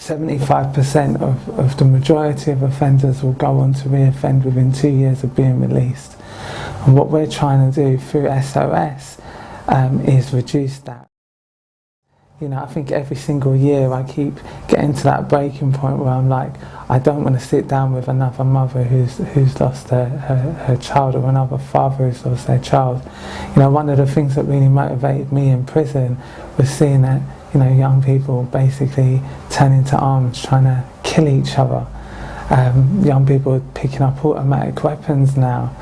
75% of the majority of offenders will go on to re-offend within 2 years of being released. And what we're trying to do through SOS is reduce that. You know, I think every single year I keep getting to that breaking point where I'm like, I don't want to sit down with another mother who's lost her child, or another father who's lost their child. You know, one of the things that really motivated me in prison was seeing that, you know, young people basically turning to arms, trying to kill each other. Young people are picking up automatic weapons now.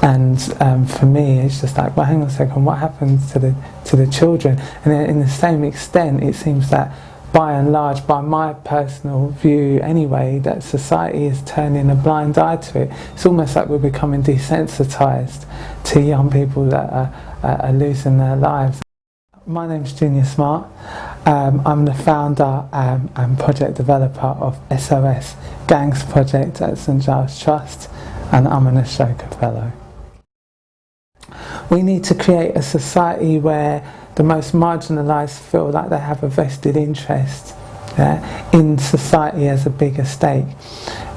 And for me, it's just like, well, hang on a second, what happens to the children? And in the same extent, it seems that by and large, by my personal view anyway, that society is turning a blind eye to it. It's almost like we're becoming desensitized to young people that are losing their lives. My name's Junior Smart. I'm the founder and project developer of SOS Gangs Project at St Giles Trust, and I'm an Ashoka Fellow. We need to create a society where the most marginalised feel like they have a vested interest in society as a bigger stake.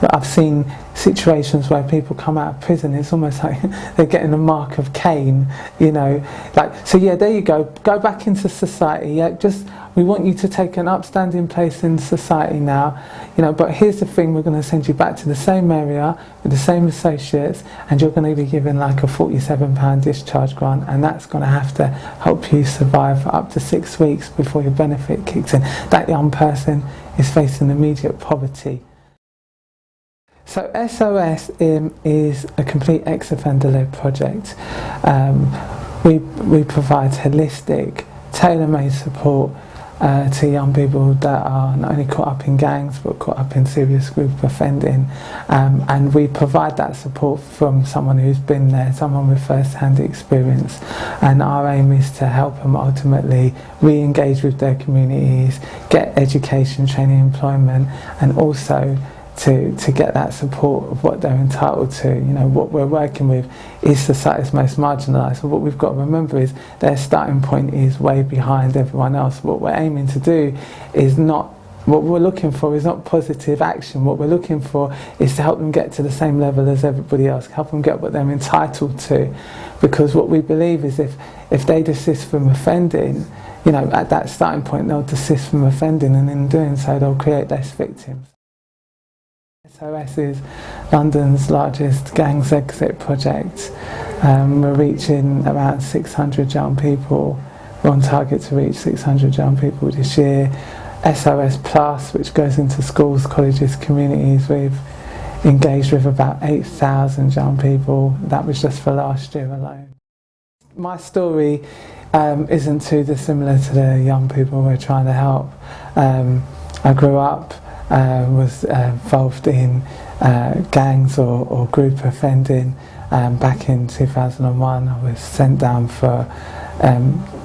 I've seen situations where people come out of prison, it's almost like they're getting a mark of Cain, you know, like, so yeah, there you go back into society, yeah, just, we want you to take an upstanding place in society now, you know, but here's the thing, we're going to send you back to the same area with the same associates, and you're going to be given like a £47 discharge grant, and that's going to have to help you survive for up to 6 weeks before your benefit kicks in. That young person is facing immediate poverty. So SOS is a complete ex-offender-led project. We provide holistic, tailor-made support to young people that are not only caught up in gangs but caught up in serious group offending, and we provide that support from someone who's been there, someone with first-hand experience, and our aim is to help them ultimately re-engage with their communities, get education, training, employment, and also to get that support of what they're entitled to. You know, what we're working with is society's most marginalised. So what we've got to remember is their starting point is way behind everyone else. What we're aiming to do is not, what we're looking for is not positive action. What we're looking for is to help them get to the same level as everybody else, help them get what they're entitled to. Because what we believe is if they desist from offending, you know, at that starting point they'll desist from offending, and in doing so they'll create less victims. SOS is London's largest gangs exit project. We're reaching around 600 young people. We're on target to reach 600 young people this year. SOS Plus, which goes into schools, colleges, communities, we've engaged with about 8,000 young people. That was just for last year alone. My story isn't too dissimilar to the young people we're trying to help. I grew up, was involved in gangs or group offending. Back in 2001 I was sent down for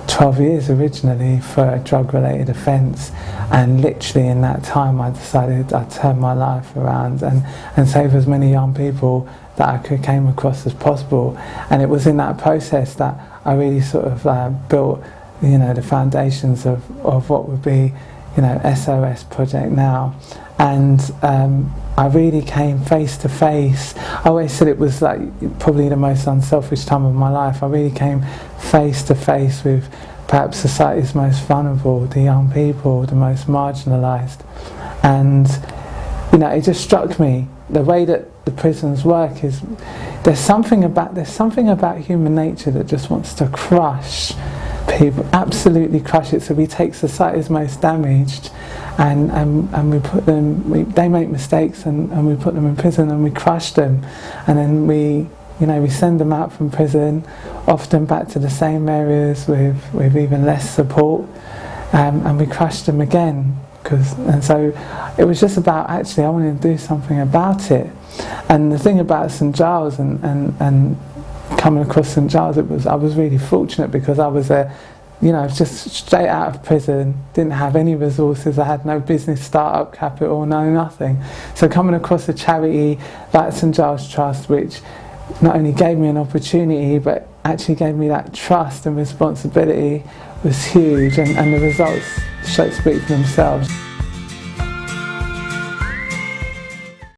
12 years originally for a drug-related offence, and literally in that time I decided I'd turn my life around and save as many young people that I came across as possible. And it was in that process that I really sort of built, you know, the foundations of what would be, you know, SOS project now. And I really came face to face. I always said it was like probably the most unselfish time of my life. I really came face to face with perhaps society's most vulnerable, the young people, the most marginalised. And you know, it just struck me the way that the prisons work is there's something about human nature that just wants to crush people, absolutely crush it. So we take society's most damaged and we put them, they make mistakes and we put them in prison and we crush them, and then we send them out from prison, often back to the same areas with even less support, and we crush them again. And so it was just about, actually I wanted to do something about it. And the thing about St Giles and coming across St Giles, I was really fortunate because I was just straight out of prison, didn't have any resources, I had no business startup capital, no nothing. So coming across a charity like St Giles Trust, which not only gave me an opportunity but actually gave me that trust and responsibility, was huge, and the results speak for themselves.